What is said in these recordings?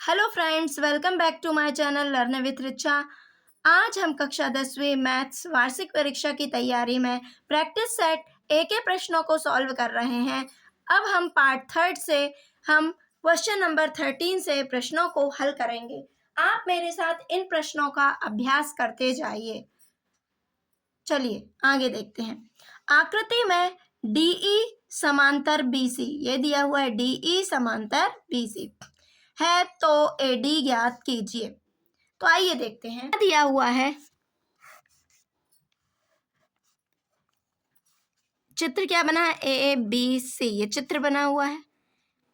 Hello friends, welcome back to my channel learn with Richa. आज हम कक्षा 10वीं मैथ्स वार्षिक परीक्षा की तैयारी में प्रैक्टिस सेट ए के प्रश्नों को सॉल्व कर रहे हैं। अब हम पार्ट थर्ड से हम क्वेश्चन नंबर 13 से प्रश्नों को हल करेंगे। आप मेरे साथ इन प्रश्नों का अभ्यास करते जाइए। चलिए आगे देखते हैं। आकृति में DE समांतर BC, ये दिया हुआ है DE समांतर BC है, तो AD ज्ञात कीजिए। तो आइए देखते हैं। दिया हुआ है चित्र, क्या बना है ABC, ये चित्र बना हुआ है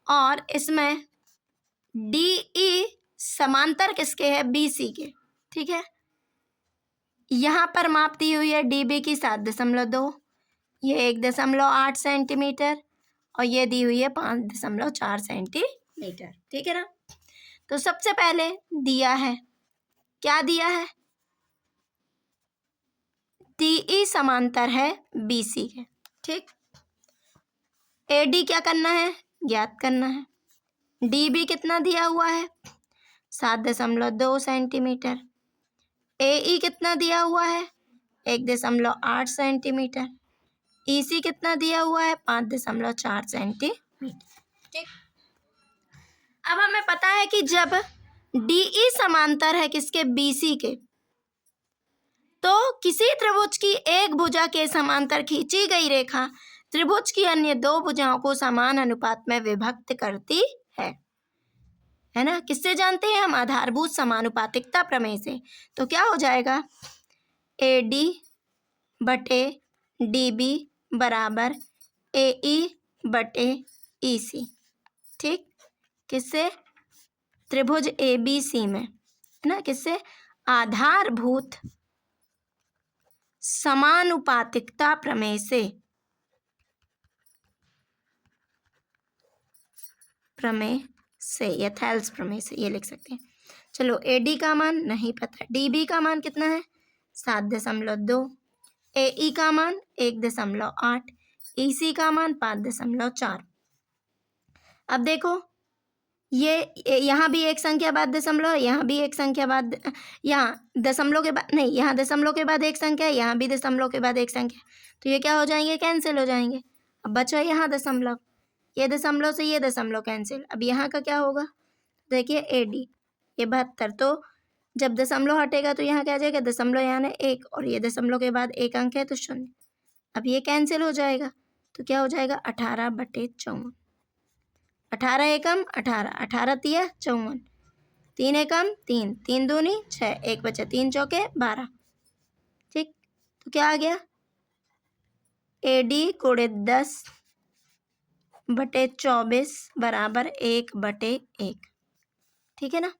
और इसमें DE समांतर किसके है, BC के। ठीक है, यहाँ पर माप दी हुई है DB की 7.2, ये 1.8 सेंटीमीटर और ये दी हुई है 5.4 सेंटीमीटर। ठीक है ना। तो सबसे पहले दिया है, क्या दिया है, DE समांतर है BC के। ठीक, AD क्या करना है, ज्ञात करना है। DB कितना दिया हुआ है, 7.2 सेंटीमीटर। AE कितना दिया हुआ है, 1.8 सेंटीमीटर। EC कितना दिया हुआ है, 5.4 सेंटीमीटर। ठीक, अब हमें पता है कि जब DE समांतर है किसके, BC के, तो किसी त्रिभुज की एक भुजा के समांतर खींची गई रेखा त्रिभुज की अन्य दो भुजाओं को समान अनुपात में विभक्त करती है ना। किससे जानते हैं हम, आधारभूत समानुपातिकता प्रमेय से। तो क्या हो जाएगा, AD बटे DB बराबर AE बटे EC। ठीक, किससे, त्रिभुज ABC में, है ना, किससे, आधारभूत समानुपातिकता प्रमेय से, या थेल्स प्रमेय से, ये लिख सकते हैं। चलो, AD का मान नहीं पता, DB का मान कितना है, 7.2, AE का मान 1.8, EC का मान 5.4। अब देखो, ये यहाँ भी एक संख्या बाद दशमलव, यहाँ भी एक संख्या बाद, यहाँ दशमलव के बाद नहीं, यहाँ दशमलव के बाद एक संख्या, यहाँ भी दशमलव के बाद एक संख्या, तो ये क्या हो जाएंगे, कैंसिल हो जाएंगे। अब बचा यहाँ दशमलव, ये दशमलव से ये दशमलव कैंसिल। अब यहाँ का क्या होगा, देखिए AD, ये 72, तो जब दशमलव हटेगा तो यहाँ क्या आ जाएगा, दशमलव यानी 1, और ये दशमलव के बाद एक अंक है तो 0। अब ये कैंसिल हो जाएगा, तो क्या हो जाएगा, 18/54। 18 एकम 18, 18 तिया 54, 3 एकम 3, 3 दूनी 6, 1 बचे 3 चौके 12। ठीक, तो क्या आ गया, AD गुणे 10/24 बराबर 1/1। ठीक है ना।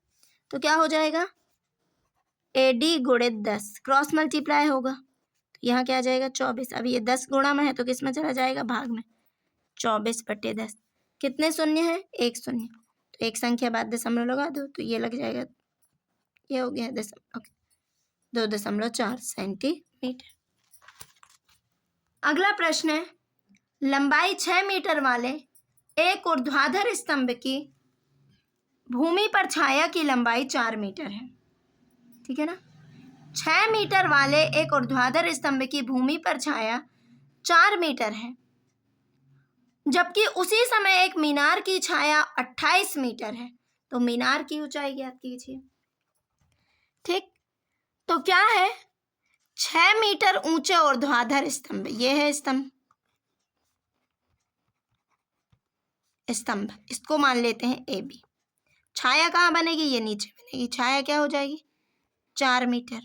तो क्या हो जाएगा, AD गुणे 10, क्रॉस मल्टीप्लाई होगा, तो यहाँ क्या आ जाएगा, 24। अब ये 10 गुणा में है तो किस में चला जाएगा, भाग में, 24/10। कितने शून्य है, एक शून्य, तो एक संख्या बाद दशमलव लगा दो, तो ये लग जाएगा, ये हो गया 2.4 सेंटीमीटर। अगला प्रश्न है, लंबाई 6 मीटर वाले एक ऊर्ध्वाधर स्तंभ की भूमि पर छाया की लंबाई 4 मीटर है। ठीक है ना, 6 मीटर वाले एक ऊर्ध्वाधर स्तंभ की भूमि पर छाया 4 मीटर है, जबकि उसी समय एक मीनार की छाया 28 मीटर है। तो मीनार की ऊंचाई ज्ञात कीजिए। ठीक, तो क्या है, 6 मीटर ऊंचे ऊर्ध्वाधर स्तंभ, ये है स्तंभ, इसको मान लेते हैं AB। छाया कहाँ बनेगी, ये नीचे बनेगी, छाया क्या हो जाएगी, 4 मीटर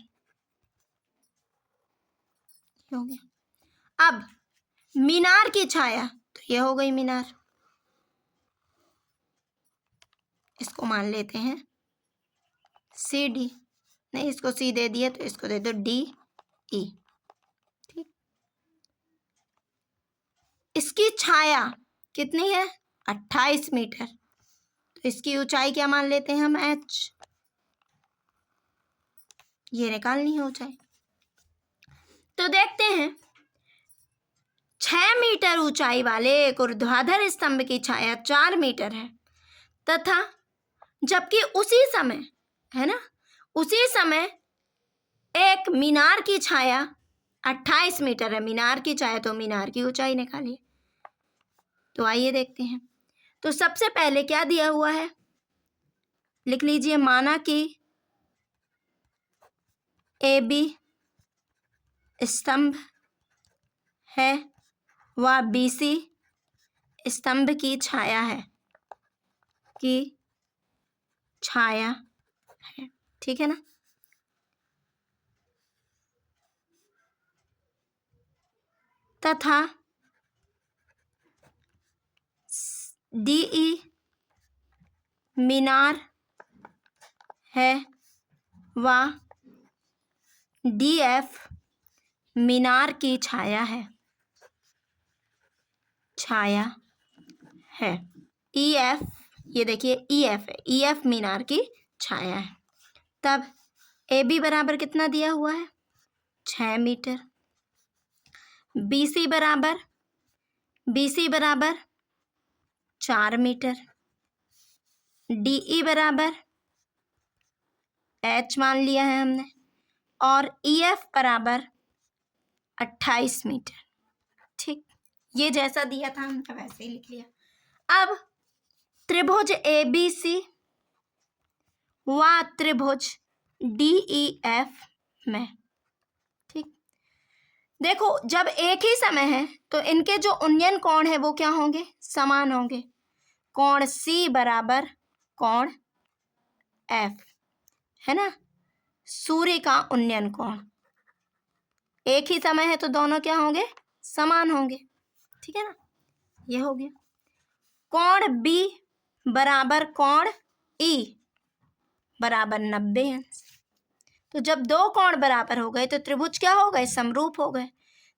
हो गया। अब मीनार की छाया, तो ये हो गई मीनार, इसको मान लेते हैं CD, नहीं इसको C दे दिया तो इसको दे दो DE। ठीक, इसकी छाया कितनी है, 28 मीटर, तो इसकी ऊंचाई क्या मान लेते हैं हम, H, ये निकालनी है ऊंचाई। तो देखते हैं, 6 मीटर ऊंचाई वाले एक ऊर्ध्वाधर स्तंभ की छाया 4 मीटर है, तथा जबकि उसी समय, है ना, उसी समय एक मीनार की छाया 28 मीटर है। मीनार की छाया, तो मीनार की ऊंचाई निकालिए। तो आइए देखते हैं। तो सबसे पहले क्या दिया हुआ है, लिख लीजिए। माना कि ए बी स्तंभ है व बी सी स्तंभ की छाया है, ठीक है ना। तथा डीई मीनार है व डीएफ मीनार की छाया है। ईएफ, ये देखिए ईएफ है, ईएफ मीनार की छाया है। तब ए बी बराबर कितना दिया हुआ है, 6 मीटर। बी सी बराबर 4 मीटर। डीई बराबर एच मान लिया है हमने, और ईएफ बराबर 28 मीटर। ठीक, ये जैसा दिया था हमने वैसे ही लिख लिया। अब त्रिभुज ए बी सी व त्रिभुज डी ई एफ में, ठीक, देखो जब एक ही समय है तो इनके जो उन्नयन कोण है वो क्या होंगे, समान होंगे। कोण सी बराबर कोण एफ, है ना। सूर्य का उन्नयन कोण, एक ही समय है तो दोनों क्या होंगे, समान होंगे, ठीक है ना। ये हो गया। कोण बी बराबर कोण ई बराबर 90 अंश। तो जब दो कोण बराबर हो गए तो त्रिभुज क्या हो गए, समरूप हो गए।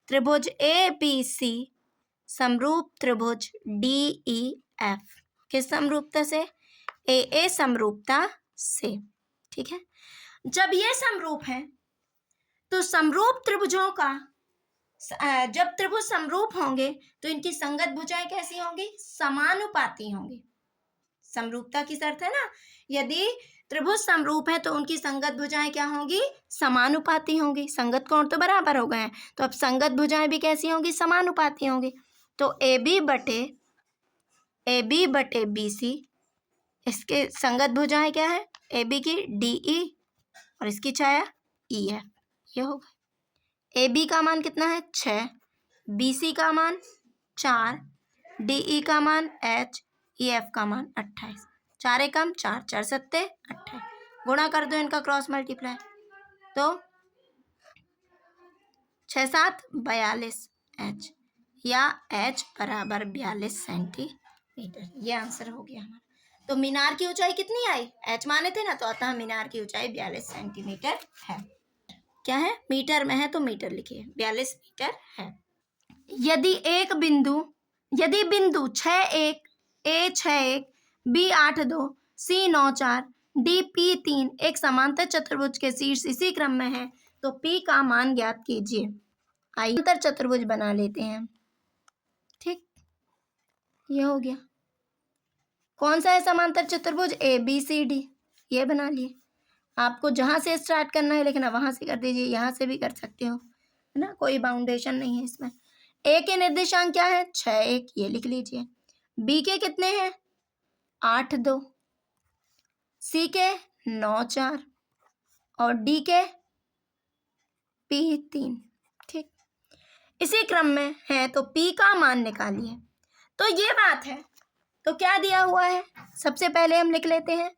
त्रिभुज ए बी सी समरूप त्रिभुज डी ई एफ, किस समरूपता से, ए समरूपता से, ठीक है। जब ये समरूप है तो समरूप त्रिभुजों का, जब त्रिभुज समरूप होंगे तो इनकी संगत भुजाएं कैसी होंगी, समानुपाती होंगी। समरूपता की शर्त है ना, यदि त्रिभुज समरूप है तो उनकी संगत भुजाएं क्या होंगी, समानुपाती होंगी। संगत कोण तो बराबर हो गए हैं, तो अब संगत भुजाएं भी कैसी होंगी, समानुपाती होंगी। तो ए बी बटे बी सी, इसके संगत भुजाएं क्या है, ए बी की डी ई और इसकी छाया ई है, ये होगा। ए बी का मान कितना है, 6, बी सी का मान 4, डी ई का मान एच, ई एफ का मान 28। 4 एकम 4, 4 सत्ते 28, गुणा कर दो इनका क्रॉस मल्टीप्लाई, तो 6 7 42 एच, या एच बराबर 42 सेंटीमीटर। ये आंसर हो गया हमारा। तो मीनार की ऊंचाई कितनी आई, एच माने थे ना, तो अतः मीनार की ऊंचाई 42 सेंटीमीटर है। क्या है, मीटर में है तो मीटर लिखिए, 42 मीटर है। यदि बिंदु 61 ए 61 बी 82 सी 94 डी पी 3 एक समांतर चतुर्भुज के शीर्ष इसी क्रम में है तो पी का मान ज्ञात कीजिए। आइए समांतर चतुर्भुज बना लेते हैं, ठीक, ये हो गया। कौन सा है समांतर चतुर्भुज, ए बी सी डी, ये बना लिए। आपको जहां से स्टार्ट करना है लिखना वहां से कर दीजिए, यहाँ से भी कर सकते हो, है ना, कोई बाउंडेशन नहीं है इसमें। ए के निर्देशांक क्या है, 6 1, ये लिख लीजिए। बी के कितने हैं, 8 2, सी के 9 4 और डी के पी 3, ठीक। इसी क्रम में है तो पी का मान निकालिए। तो ये बात है, तो क्या दिया हुआ है, सबसे पहले हम लिख लेते हैं।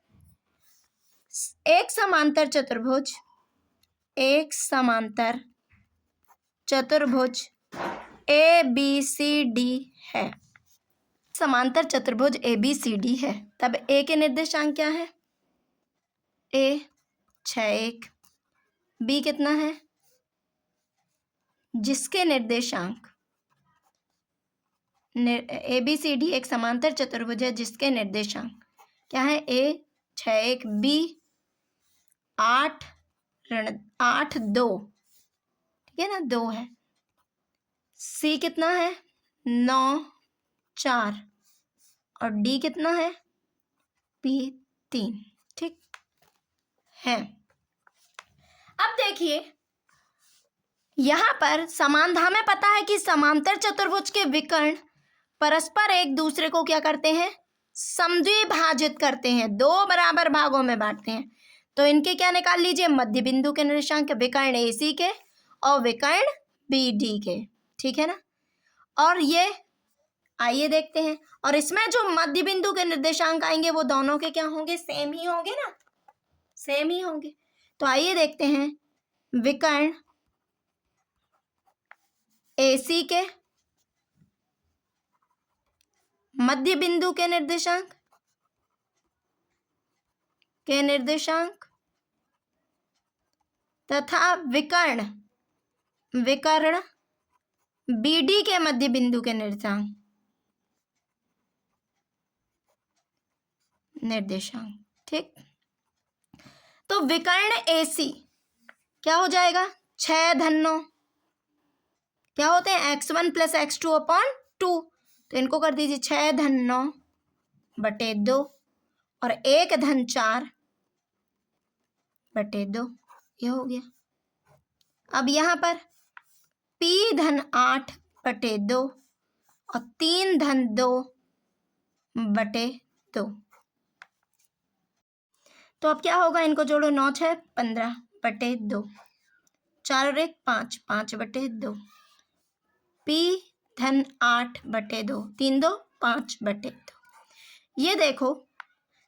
एक समांतर चतुर्भुज ए बी सी डी है। समांतर चतुर्भुज ए बी सी डी है, तब ए के निर्देशांक क्या है, ए 6 1, बी कितना है, जिसके निर्देशांक, ए बी सी डी एक समांतर चतुर्भुज है जिसके निर्देशांक क्या है, ए 6 1, बी 8 2, ठीक है ना, 2 है। सी कितना है, 9 4 और डी कितना है, पी 3, ठीक है। अब देखिए यहां पर हमें पता है कि समांतर चतुर्भुज के विकर्ण परस्पर एक दूसरे को क्या करते हैं, समद्विभाजित करते हैं, 2 बराबर भागों में बांटते हैं। तो इनके क्या निकाल लीजिए, मध्य बिंदु के निर्देशांक, विकर्ण AC के और विकर्ण BD के, ठीक है ना। और ये आइए देखते हैं, और इसमें जो मध्य बिंदु के निर्देशांक आएंगे वो दोनों के क्या होंगे, सेम ही होंगे ना, सेम ही होंगे। तो आइए देखते हैं विकर्ण AC के मध्य बिंदु के निर्देशांक तथा विकर्ण BD के मध्य बिंदु के निर्देशांक, ठीक। तो विकर्ण AC क्या हो जाएगा, 6 धन 9 क्या होते हैं, x1 + x2 अपॉन 2। तो इनको कर दीजिए 6 धन 9 बटे 2 और 1 धन 4 बटे 2, ये हो गया। अब यहाँ पर p धन 8 बटे 2 और 3 धन 2 बटे 2। तो अब क्या होगा, इनको जोड़ो, 9 6 15 बटे 2, 4 और 1 5, 5 बटे 2, p धन 8 बटे 2, 3 2 5 बटे 2। ये देखो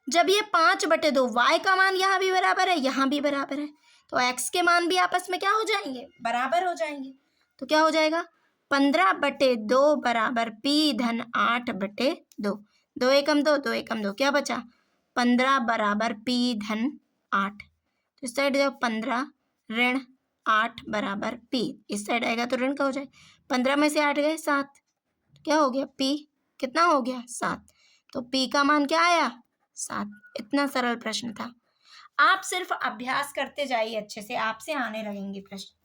जब ये 5 बटे 2, y का मान यहाँ भी बराबर है, यहाँ भी बराबर है, तो x के मान भी आपस में क्या हो जाएंगे, बराबर हो जाएंगे। तो क्या हो जाएगा, 15 बटे 2 बराबर p धन 8 बटे 2, 2 एकम 2, 2 एकम 2, क्या बचा, 15 बराबर p धन 8। तो इस साइड जाओ, 15 ऋण 8 बराबर p, इस साइड आएगा तो ऋण का हो जाए, 15 में से 8 गए 7, क्या हो गया, p कितना हो गया, 7। तो p का मान क्या आया, 7। इतना सरल प्रश्न था। आप सिर्फ अभ्यास करते जाइए अच्छे से, आपसे आने लगेंगे प्रश्न।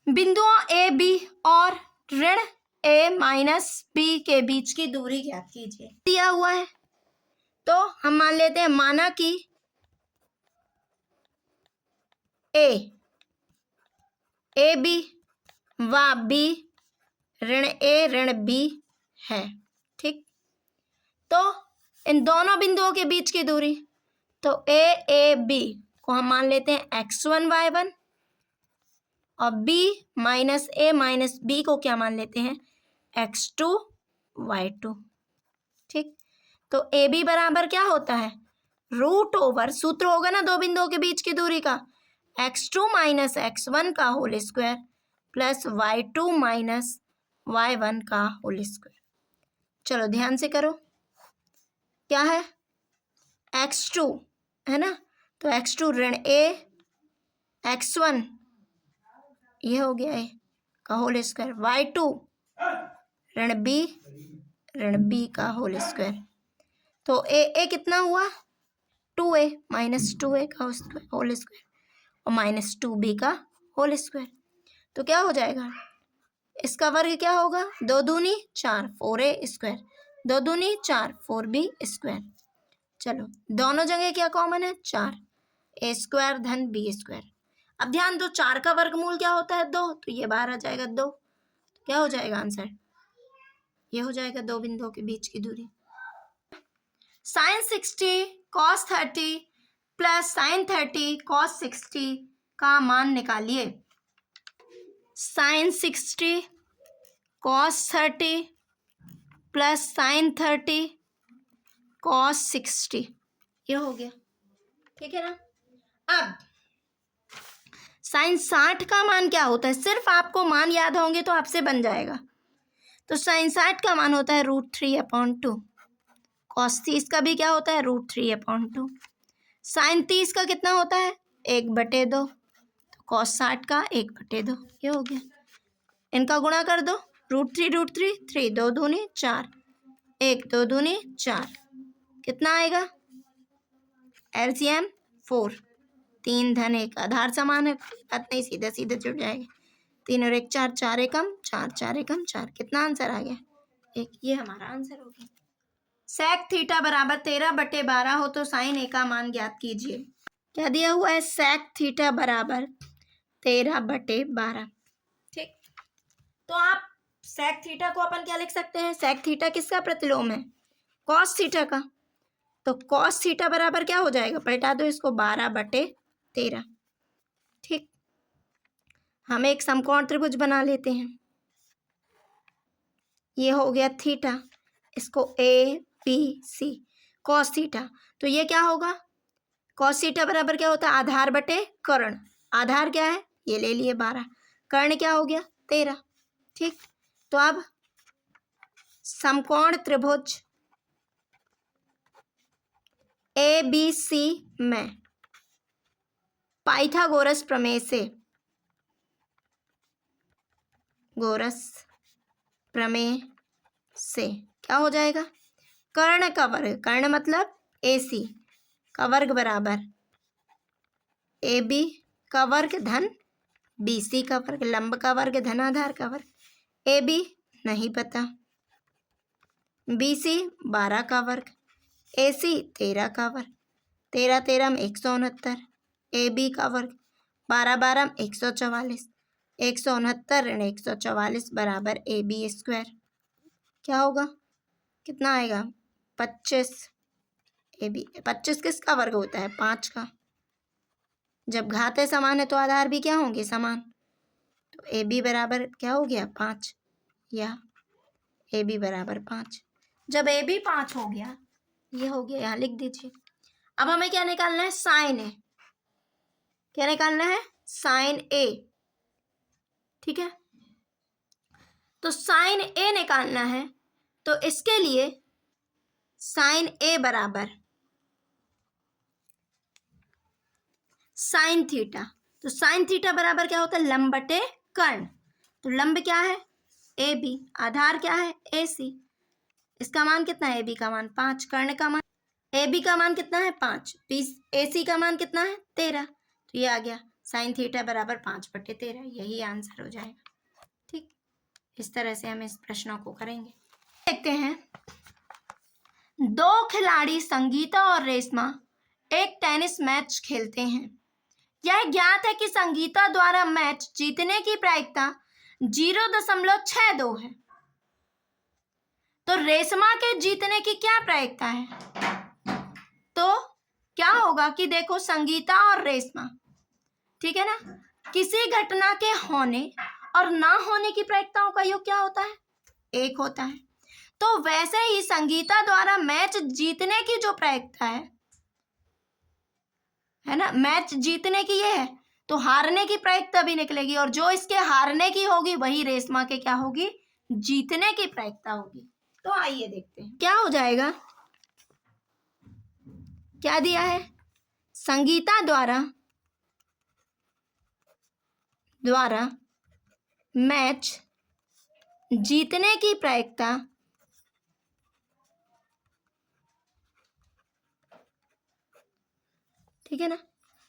बिंदुओं A B और ऋण A माइनस B के बीच की दूरी ज्ञात कीजिए। दिया हुआ है तो हम मान लेते हैं, माना कि A B व B ऋण A ऋण B है, ठीक। तो इन दोनों बिंदुओं के बीच की दूरी, तो A को हम मान लेते हैं x1 y1 और B minus A minus B को क्या मान लेते हैं, x2 y2, ठीक। तो AB बराबर क्या होता है, √, सूत्र होगा ना दो बिंदुओं के बीच की दूरी का, x2 माइनस x1 का whole square plus y2 minus y1 का होल स्क्वायर। चलो ध्यान से करो, क्या है, x2 है ना, तो x2 ऋण A x1 ये हो गया A का होल स्क्वायर, y2 ऋण B का होल स्क्वायर। तो A कितना हुआ, 2A माइनस 2A का होल स्क्वायर और माइनस 2B का होल स्क्वायर। तो क्या हो जाएगा, इसका वर्ग क्या होगा, 2 दूनी 4 4A स्क्वायर, 2 दूनी 4 4B स्क्वायर। चलो दोनों जगह क्या कॉमन है, 4, A स्क्वायर धन B स्क्वायर। अब ध्यान दो, 4 का वर्गमूल क्या होता है, 2, तो ये बाहर आ जाएगा 2। क्या हो जाएगा आंसर, ये हो जाएगा दो बिंदुओं के बीच की दूरी। sin 60 cos 30 plus sin 30 cos 60 का मान निकालिए। sin 60 cos 30 plus sin 30 cos 60, ये हो गया, ठीक है ना। अब sin 60 का मान क्या होता है, सिर्फ आपको मान याद होंगे तो आपसे बन जाएगा। तो sin 60 का मान होता है √3/2, cos 30 का भी क्या होता है, √3/2, sin 30 का कितना होता है, 1/2, तो cos 60 का 1/2, ये हो गया। इनका गुणा कर दो, √3 3, 2 दूनी 4, 1 2 दूनी 4, कितना आएगा, LCM 4, 3 धन 1, आधार समान है, बात नहीं, सीधे सीधे जुड़ जाएंगे, 3 और 1 4, 4 एकम 4, 4 एकम 4, कितना आंसर आ गया, 1। ये हमारा आंसर हो गया। सेक थीटा बराबर 13/12 हो तो साइन ए का मान ज्ञात कीजिए। क्या दिया हुआ है? सेक थीटा बराबर 13/12। ठीक, तो आप सेक थीटा को अपन क्या लिख सकते हैं? सेक थीटा किसका प्रतिलोम है? कॉस थीटा का। तो कॉस थीटा बराबर क्या हो जाएगा? पलटा दो इसको, 12/13। ठीक, हम एक समकोण त्रिभुज बना लेते हैं। ये हो गया थीटा, इसको A B C, cos theta. तो ये क्या होगा? कॉस थीटा बराबर क्या होता है? आधार बटे कर्ण। आधार क्या है? ये ले लिए 12, कर्ण क्या हो गया? 13। ठीक, तो अब समकोण त्रिभुज ए बी सी में पाइथागोरस प्रमेय से, गोरस प्रमेय से क्या हो जाएगा? कर्ण का वर्ग, कर्ण मतलब ए सी का वर्ग बराबर ए बी का वर्ग धन बी सी का वर्ग, लंब का वर्ग धन आधार का वर्ग। ए बी नहीं पता, बी सी 12 का वर्ग, ए सी 13 का वर्ग, 13 13 में 169, ए बी का वर्ग 12 12 में 144, 169 ऋण 144 बराबर ए बी स्क्वायर। क्या होगा? कितना आएगा? 25। ए बी 25 किसका वर्ग होता है? 5 का। जब घातें समान है तो आधार भी क्या होंगे? समान। तो ए बी बराबर क्या हो गया? 5, या ए बी बराबर 5। जब ए बी 5 हो गया, ये हो गया, यहाँ लिख दीजिए। अब हमें क्या निकालना है? साइन ए। क्या निकालना है? साइन ए। ठीक है, तो साइन ए निकालना है, तो इसके लिए साइन ए बराबर साइन थीटा। तो साइन थीटा बराबर क्या होता है? लंब बटे कर्ण। तो लंब क्या है? ए बी, आधार क्या है? ए सी। इसका मान कितना है? ए बी का मान 5, कर्ण का मान, ए बी का मान कितना है? 5, ए सी का मान कितना है? 13। तो ये आ गया साइन थीटा बराबर 5/13। यही आंसर हो जाएगा। ठीक, इस तरह से हम इस प्रश्नों को करेंगे। देखते हैं, दो खिलाड़ी संगीता और रेशमा एक टेनिस मैच खेलते हैं। यह ज्ञात है कि संगीता द्वारा मैच जीतने की प्रायिकता 0.62 है, तो रेशमा के जीतने की क्या प्रायिकता है? तो क्या होगा कि देखो, संगीता और रेशमा, ठीक है ना, किसी घटना के होने और ना होने की प्रायिकताओं का योग क्या होता है? 1 होता है। तो वैसे ही संगीता द्वारा मैच जीतने की जो प्रायिकता है ना, मैच जीतने की ये है, तो हारने की प्रायिकता भी निकलेगी, और जो इसके हारने की होगी वही रेशमा के क्या होगी? जीतने की प्रायिकता होगी। तो आइए देखते हैं क्या हो जाएगा। क्या दिया है? संगीता द्वारा मैच जीतने की प्रायिकता ठीक है ना,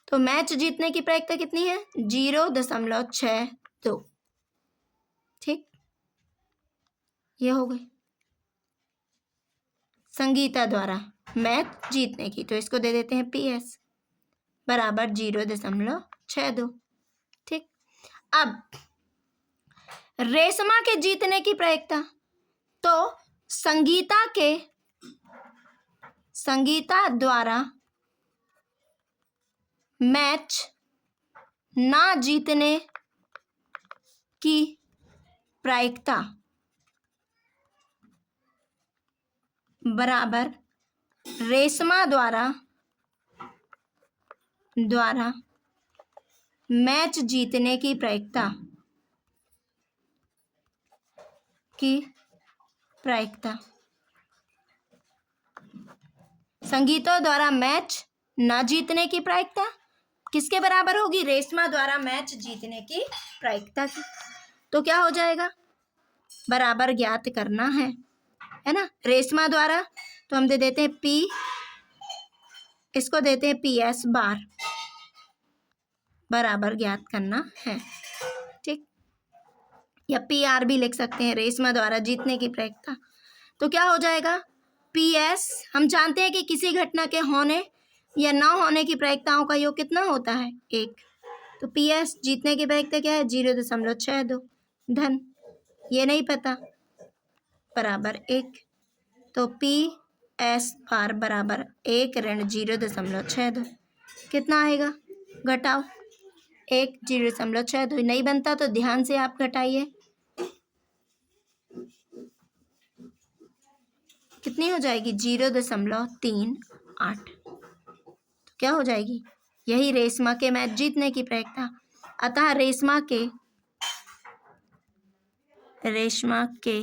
तो मैच जीतने की प्रायिकता कितनी है? 0.62। ठीक, ये हो गई संगीता द्वारा मैच जीतने की, तो इसको दे देते हैं PS बराबर 0.62। ठीक, अब रेशमा के जीतने की प्रायिकता, तो संगीता द्वारा मैच ना जीतने की प्रायिकता बराबर रेशमा द्वारा मैच जीतने की प्रायिकता संगीता द्वारा मैच ना जीतने की प्रायिकता किसके बराबर होगी? रेशमा द्वारा मैच जीतने की प्रायिकता की। तो क्या हो जाएगा? बराबर ज्ञात करना है ना। रेशमा द्वारा तो हम दे देते हैं P, इसको देते हैं PS बार, बराबर ज्ञात करना है। ठीक, या PR भी लिख सकते हैं, रेशमा द्वारा जीतने की प्रायिकता। तो क्या हो जाएगा? पी एस हम जानते हैं कि किसी घटना के होने या ना होने की प्रायिकताओं का योग कितना होता है? 1। तो पी एस जीतने की प्रायिकता क्या है? 0.62 धन ये नहीं पता बराबर 1। तो पी एस बार बराबर 1 ऋण 0.62 कितना आएगा? घटाओ 1 0.62 नहीं बनता तो ध्यान से आप घटाइए। कितनी हो जाएगी? 0.38। तो क्या हो जाएगी? यही रेशमा के मैच जीतने की प्रायिकता। अतः रेशमा के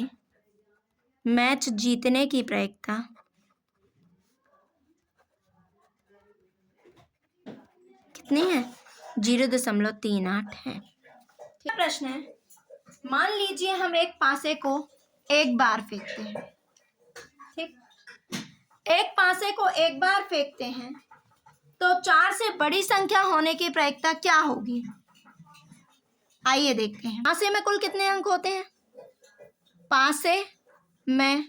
मैच जीतने की प्रायिकता कितनी है? 0.38 है। क्या प्रश्न है? मान लीजिए हम एक पासे को एक बार फेंकते हैं। ठीक, एक पासे को एक बार फेंकते हैं तो 4 से बड़ी संख्या होने की प्रायिकता क्या होगी? आइए देखते हैं। पासे में कुल कितने अंक होते हैं? पासे में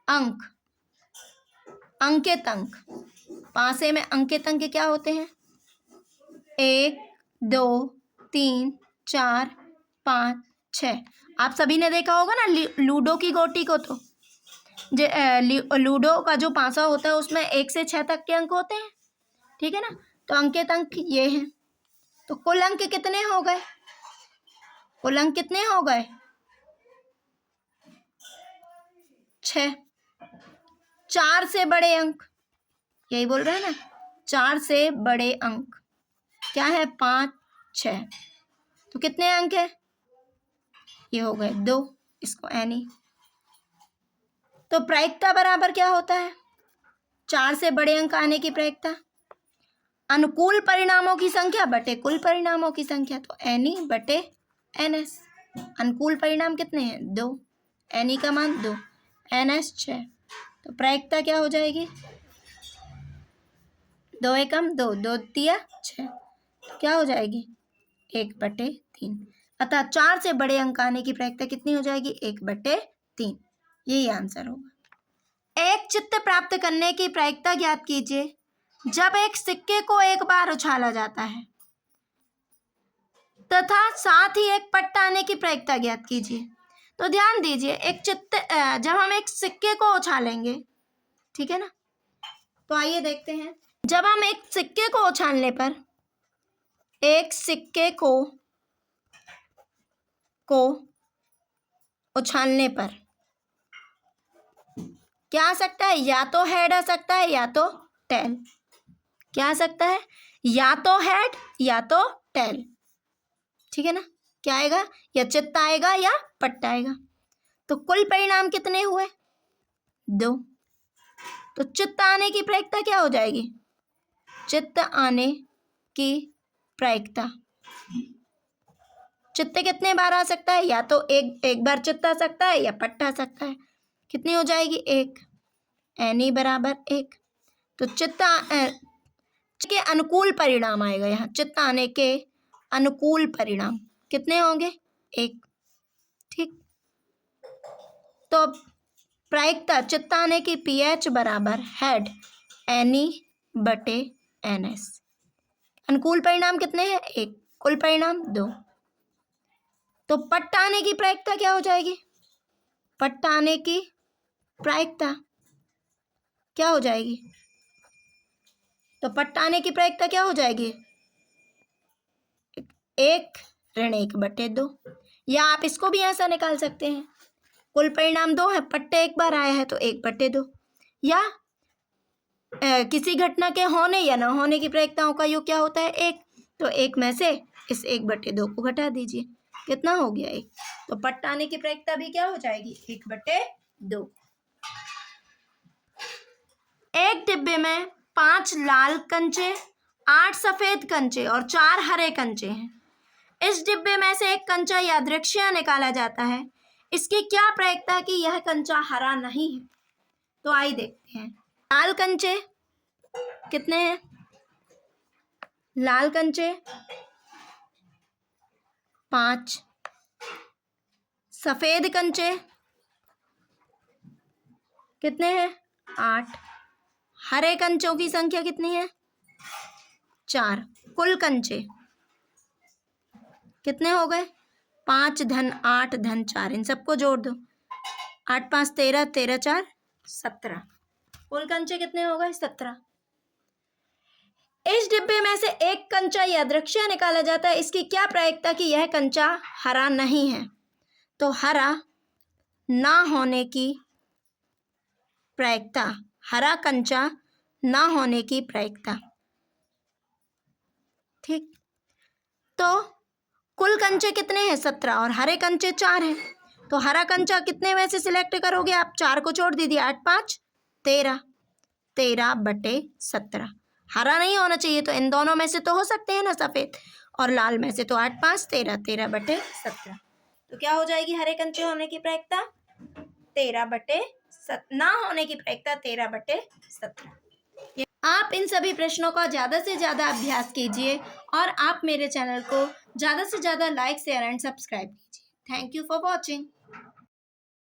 अंक, अंकित अंक, पासे में अंकित अंक क्या होते हैं? 1 2 3 4 5 6। आप सभी ने देखा होगा ना लूडो की गोटी को। तो लूडो का जो पासा होता है उसमें 1 से 6 तक के अंक होते हैं, ठीक है ना। तो अंकित अंक ये हैं। तो कुल अंक कितने हो गए? कुल अंक कितने हो गए? 6। 4 से बड़े अंक, यही बोल रहे हैं ना, 4 से बड़े अंक क्या है? 5 6। तो कितने अंक है? ये हो गए 2, इसको एनी। तो प्रायिकता बराबर क्या होता है? 4 से बड़े अंक आने की प्रायिकता अनुकूल परिणामों की संख्या बटे कुल परिणामों की संख्या। तो एनी बटे एन एस। अनुकूल परिणाम कितने हैं? 2, एनी का मान 2, एन एस 6। तो प्रायिकता क्या हो जाएगी? 2 एकम 2, 2 तिया 6। क्या हो जाएगी? 1/3। अतः 4 से बड़े अंक आने की प्रायिकता कितनी हो जाएगी? 1/3। यही आंसर होगा। एक चित्त प्राप्त करने की प्रायिकता ज्ञात कीजिए जब एक सिक्के को एक बार उछाला जाता है तथा साथ ही एक पट्टा आने की प्रायिकता ज्ञात कीजिए। तो ध्यान दीजिए, एक चित्त जब हम एक सिक्के को उछालेंगे, ठीक है ना, तो आइए देखते हैं। जब हम एक सिक्के को उछालने पर, एक सिक्के को उछालने पर क्या आ सकता है? या तो हेड आ सकता है या तो टेल। क्या आ सकता है? या तो हेड या तो टेल, ठीक है ना। क्या आएगा? या चित्त आएगा या पट्टा आएगा। तो कुल परिणाम कितने हुए? 2। तो चित्त आने की प्रायिकता क्या हो जाएगी? चित्त आने की प्रायिकता, चित्त कितने बार आ सकता है? या तो एक बार चित्त आ सकता है या पट्टा आ सकता है। कितनी हो जाएगी? 1, एनी बराबर 1। तो चित्त के अनुकूल परिणाम आएगा यहाँ। चित्त आने के अनुकूल परिणाम कितने होंगे? 1, ठीक। तो प्रायिकता चित्त आने की पीएच बराबर हेड एनी बटे एन एस। अनुकूल परिणाम कितने हैं? 1, कुल परिणाम 2। तो पट्टा आने की प्रायिकता क्या हो जाएगी? पट्टा आने की प्रायिकता क्या हो जाएगी? तो पट्टा आने की प्रायिकता क्या हो जाएगी? 1 ऋण 1/2। या आप इसको भी ऐसा निकाल सकते हैं, कुल परिणाम 2 है, पट्टे एक बार आया है तो 1/2। या किसी घटना के होने या ना होने की प्रायिकताओं का योग क्या होता है? 1। तो 1 में से इस 1/2 को घटा दीजिए, कितना हो गया? 1। तो पट्टा आने की प्रायिकता भी क्या हो जाएगी? 1/2। एक डिब्बे में 5 लाल कंचे, 8 सफेद कंचे और 4 हरे कंचे हैं। इस डिब्बे में से एक कंचा यादृच्छिक निकाला जाता है। इसकी क्या प्रायिकता कि यह कंचा हरा नहीं है? तो आइए देखते हैं। लाल कंचे कितने हैं? लाल कंचे 5, सफेद कंचे कितने हैं? 8। हरे कंचों की संख्या कितनी है? 4। कुल कंचे कितने हो गए? 5 धन 8 धन 4, इन सबको जोड़ दो। 8 5 13, 13 4 17। कुल कंचे कितने हो गए? 17। इस डिब्बे में से एक कंचा यादृच्छिक निकाला जाता है, इसकी क्या प्रायिकता कि यह कंचा हरा नहीं है? तो हरा ना होने की प्रायिकता, हरा कंचा ना होने की प्रायिकता, ठीक। तो कुल कंचे कितने हैं? 17 और हरे कंचे 4 हैं। तो हरा कंचा कितने में से सिलेक्ट करोगे आप? 4 को छोड़ दीजिए। 8 5 13, 13/17। हरा नहीं होना चाहिए, तो इन दोनों में से तो हो सकते हैं ना, सफेद और लाल में से। तो 8 5 13, 13/17। तो क्या हो जाएगी हरे कंचे होने की प्रायिकता? 13/17, ना होने की प्रायिकता 13/17। आप इन सभी प्रश्नों का ज़्यादा से ज़्यादा अभ्यास कीजिए और आप मेरे चैनल को ज़्यादा से ज़्यादा लाइक शेयर एंड सब्सक्राइब कीजिए। Thank you for watching.